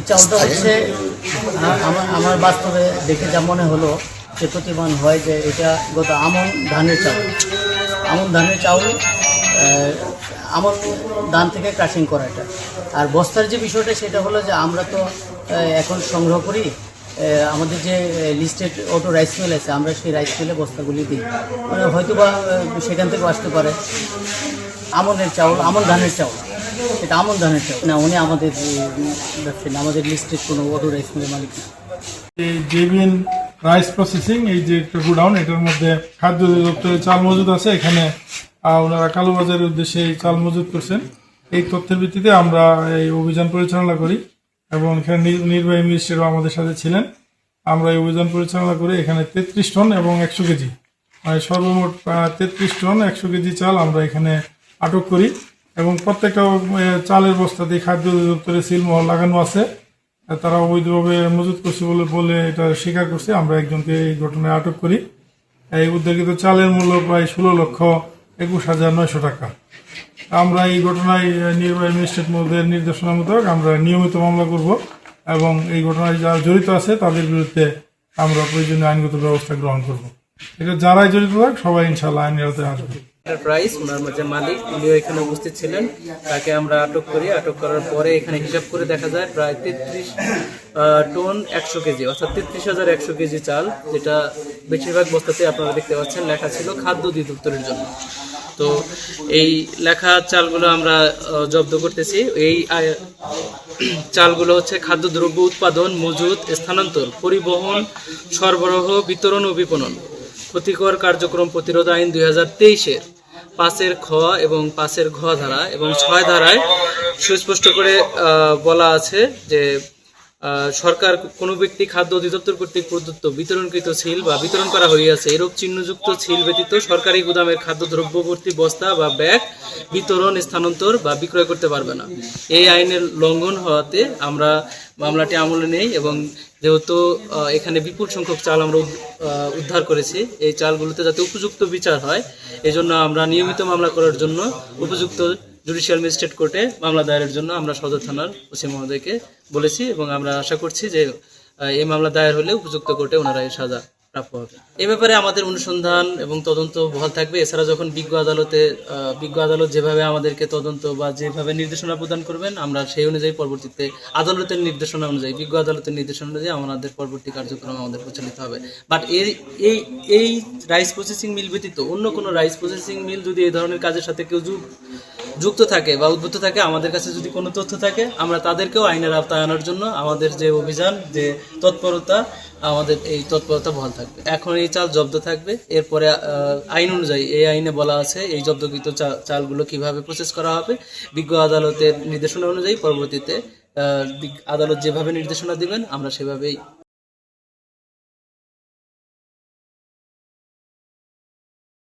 চাউলটা হচ্ছে আমার বাস্তবে দেখে যা মনে হলো যে প্রতিমান হয় যে এটা গত আমন ধানের চাউল। আমন ধানের চাউল আমন ধান থেকে ক্রাশিং করা এটা। আর বস্তার যে বিষয়টা সেটা হলো যে আমরা তো এখন সংগ্রহ করি আমাদের যে লিস্টেড অটো রাইস মিল আছে, আমরা সেই রাইস মিলে বস্তাগুলি দিই। মানে হয়তো বা সেখান থেকে আসতে পারে আমনের চাউল, আমন ধানের চাউল, এটা আমন ধানের চাউল না, উনি আমাদের ব্যবসায়ী না, আমাদের লিস্টেড কোনো অটো রাইস মিলের মালিক না। এই জেবিএন রাইস প্রসেসিং, এই যে একটা গোডাউন, এটার মধ্যে খাদ্য দপ্তরের চাল মজুদ আছে। এখানে ওনারা কালোবাজারের উদ্দেশ্যে এই চাল মজুদ করছেন। এই তথ্যের ভিত্তিতে আমরা এই অভিযান পরিচালনা করি এবং এখানে নির্বাহী ম্যাজিস্ট্রেটও আমাদের সাথে ছিলেন। আমরা এই অভিযান পরিচালনা করে এখানে 33 টন এবং 100 কেজি, মানে সর্বমোট 33 টন 100 কেজি চাল আমরা এখানে আটক করি এবং প্রত্যেকটা চালের বস্তাতে খাদ্য দপ্তরের সিলমোহর লাগানো আছে। তারা অবৈধভাবে মজুত করছে বলে এটা স্বীকার করছে। আমরা একজনকে এই ঘটনায় আটক করি। এই উদ্যোগিত চালের মূল্য প্রায় 16,21,900 টাকা। আমরা এই ঘটনায় নির্বাহী ম্যাজিস্ট্রেট মহোদয়ের নির্দেশনা মোতাবেক আমরা নিয়মিত মামলা করব এবং এই ঘটনায় যারা জড়িত আছে তাদের বিরুদ্ধে আমরা প্রয়োজনীয় আইনগত ব্যবস্থা গ্রহণ করব। এটা যারাই জড়িত থাক সবাই ইনশাআল্লাহ আইনের আওতায় আসবে। এন্টারপ্রাইজ ওনার যে মালিক, উনিও এখানে উপস্থিত ছিলেন। তাকে আমরা আটক করি। আটক করার পরে এখানে হিসাব করে দেখা যায় প্রায় 33 টন 100 কেজি, অর্থাৎ 33,100 কেজি চাল, যেটা বেশিরভাগ বস্তাতে আপনারা দেখতে পাচ্ছেন লেখা ছিল খাদ্য অধিদপ্তরের জন্য। তো এই লেখা চালগুলো আমরা জব্দ করতেছি। এই চালগুলো হচ্ছে খাদ্যদ্রব্য উৎপাদন, মজুত, স্থানান্তর, পরিবহন, সরবরাহ, বিতরণ ও বিপণন ক্ষতিকর কার্যক্রম প্রতিরোধ আইন 2023-এর 5-এর খ এবং 5-এর ঘ ধারা এবং 6 ধারায় সুস্পষ্ট করে বলা আছে যে সরকার কোনো ব্যক্তি খাদ্য অধিদপ্তর কর্তৃক প্রদত্ত বিতরণকৃত সিল বা বিতরণ করা হইয়াছে এরূপ চিহ্নযুক্ত সিল ব্যতীত সরকারি গুদামের খাদ্যদ্রব্য ভর্তি বস্তা বা ব্যাগ বিতরণ, স্থানান্তর বা বিক্রয় করতে পারবে না। এই আইনের লঙ্ঘন হওয়াতে আমরা মামলাটি আমলে নেই এবং যেহেতু এখানে বিপুল সংখ্যক চাল আমরা উদ্ধার করেছি, এই চালগুলোতে যাতে উপযুক্ত বিচার হয় এই জন্য আমরা নিয়মিত মামলা করার জন্য উপযুক্ত জুডিশিয়াল ম্যাজিস্ট্রেট কোর্টে মামলা দায়েরের জন্য আমরা সদর থানার ওসি মহোদয়কে বলেছি এবং আমরা আশা করছি যে এই মামলা দায়ের হলে উপযুক্ত কোর্টে ওনারা এই সাজা প্রাপ্য হবে। এ ব্যাপারে আমাদের অনুসন্ধান এবং তদন্ত বহাল থাকবে। এছাড়া যখন বিজ্ঞ আদালত যেভাবে আমাদেরকে তদন্ত বা যেভাবে নির্দেশনা প্রদান করবেন, আমরা সেই অনুযায়ী পরবর্তীতে আদালতের নির্দেশনা অনুযায়ী, বিজ্ঞ আদালতের নির্দেশনা অনুযায়ী আমাদের পরবর্তী কার্যক্রম আমাদের প্রচলিত হবে। বাট এই রাইস প্রসেসিং মিল ব্যতীত অন্য কোনো রাইস প্রসেসিং মিল যদি এই ধরনের কাজের সাথে কেউ যুক্ত থাকে বা উদ্বুদ্ধ থাকে, আমাদের কাছে যদি কোনো তথ্য থাকে, আমরা তাদেরকেও আইনের আওতায় আনার জন্য আমাদের যে অভিযান, যে তৎপরতা, আমাদের এই তৎপরতা বহাল থাকবে। এখন এই চাল জব্দ থাকবে। এরপরে আইন অনুযায়ী, এই আইনে বলা আছে এই জব্দকৃত চালগুলো কিভাবে প্রসেস করা হবে। বিজ্ঞ আদালতের নির্দেশনা অনুযায়ী পরবর্তীতে আদালত যেভাবে নির্দেশনা দিবেন আমরা সেভাবেই